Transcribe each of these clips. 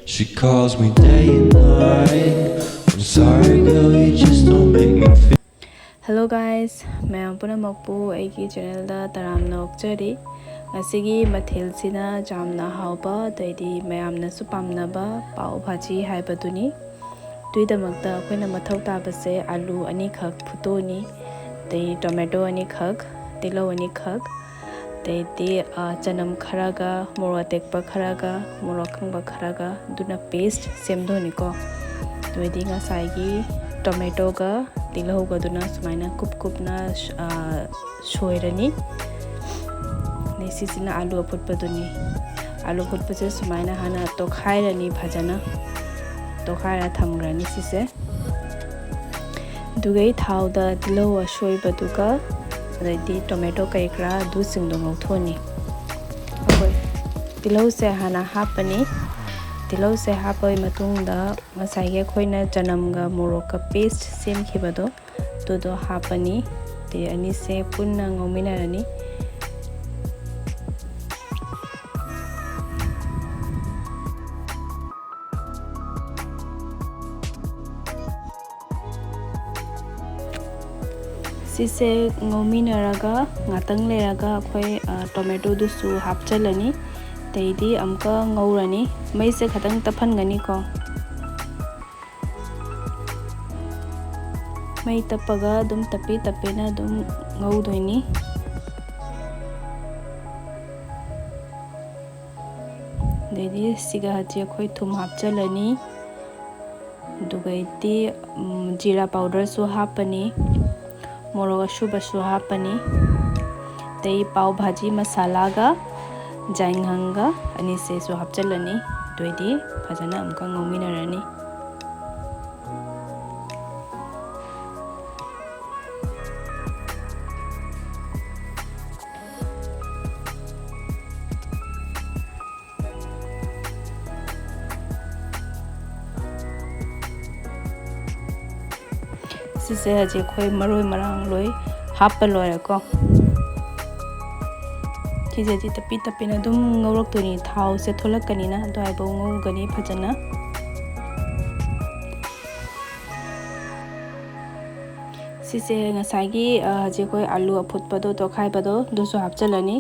She calls me day and night. I'm sorry girl, you just don't make me feel. Hello guys, mayam punamakpu aigi channel da taramna okchari. Ngasigi mathil sina jamna hauba daidi mayamna su pamnaba pav bhaji haibaduni. Tuidamakta akoina mathau tabase alu ani khak phutoni, dai tomato ani khak, tilo ani khak, daidi chanam kharaga, morok tekpa kharaga, morok khangba kharaga duna paste semdoni ko. Tuidi ngasaigi tomato ga tilo ga duna sumaina kup na shoirani. Nisisina alu phutpaduni. Alu phutpase sumaina hana tokhairani bhajana. Tokhaira thamgrani sise. Dugai thau da tilo shoibaduga ready tomato kaikra du singdo ngauthoni. Okay. Tilo se hana hapani. Tilo se hapai matungda ngasai khoina janamga morokka paste sem khibado todo hapani te ani se punna ngominarani. Sise ngominaraga ngatang leraga khoi tomato du su hapchalani teidi amka ngaurani mai se khatang taphan ko mai tapaga dum tapena dum ngaudoini deidi siga haji khoi thum hapchalani dugaiti jira powder su hapani morok shuba su hapani tei pav bhaji masala ga jainghanga ani se su hapchalani toidi phajana amka ngominarani. Sise haji khoi maroi marang loi happa loira ko chijaji tapena dum ngorok toni thau se tholakani na doi bo ngogani phajana sise ngasagi haji khoi alu aphutpado to khaibado dosu hapchalani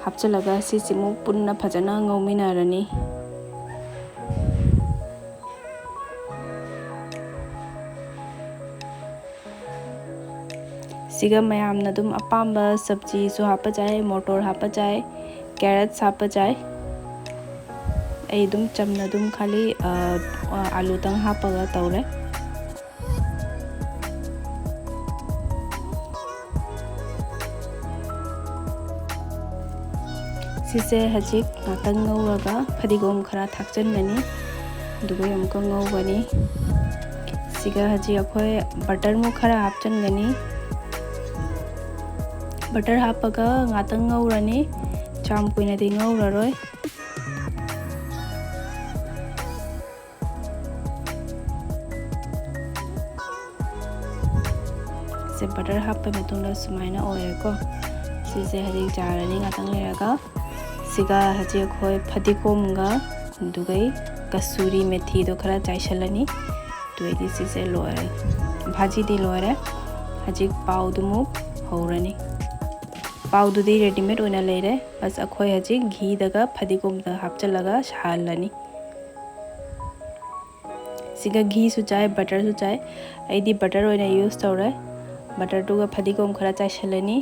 hapchalaga sisimu punna phajana ngominarani. Siga mayamna dum apamba sabji su hapa jai motor hapa jai carrots hapa jai ai dum chamna dum khali alu tang hapa ga taure sise hajik ngatang ngauraga phadigom khara thakchanani dubai amka ngaugani siga haji akhoi butter mu khara hapchangani butter hapaga ngatang ngaurani cham puina di ngauraroi se butter hapa matungla sumaina oire ko sise haji jarani ngatang leraga siga haji khoi phadikom ga dugai kasuri methi do khara chaishalani tuedi sise loire bhaji di loire haji pav dumu horani pav du di ready made oina leire bas akhoi haji ghee daga phadikom da hapchalaga shahalani siga ghee su chai butter su chai aidi butter oina use tore butter tu ga phadikom khara chaishalani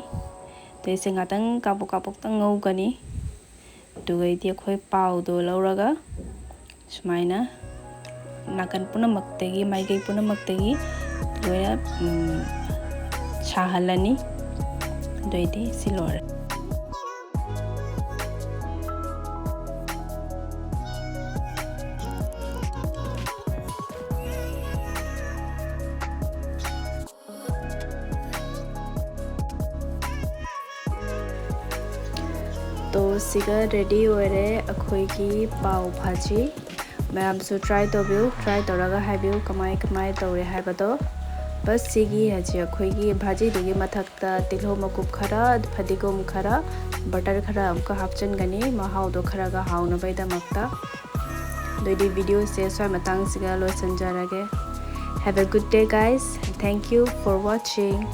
te se ngatang kapok tang ngogani dugai di akhoi pav do lauraga sumaina nakan punamakte maigai punamakte loya shahalani doidi silor तो सिगा ready होरे अखोई की पाव भाजी ma'am सु try तोबियो try तोरागा हाइबियो कमाई तौरे हाइबदो बस सिगी हजी अखोई भाजी दुगी मथक्ता तिलहो मकुप खरा फदिगोम खरा बटर खरा अमका हापचनगनी महाउदो खरागा हाउनबैदमक्ता ꯑꯗꯨꯏꯗꯤ ꯚꯤꯗꯤꯑꯣꯁꯦ ꯁ꯭ꯋꯥꯏ ꯃꯇꯥꯡꯁꯤꯒ ꯂꯣꯏꯁꯤꯟꯖꯔꯒꯦ. Have a good day guys. Thank you for watching.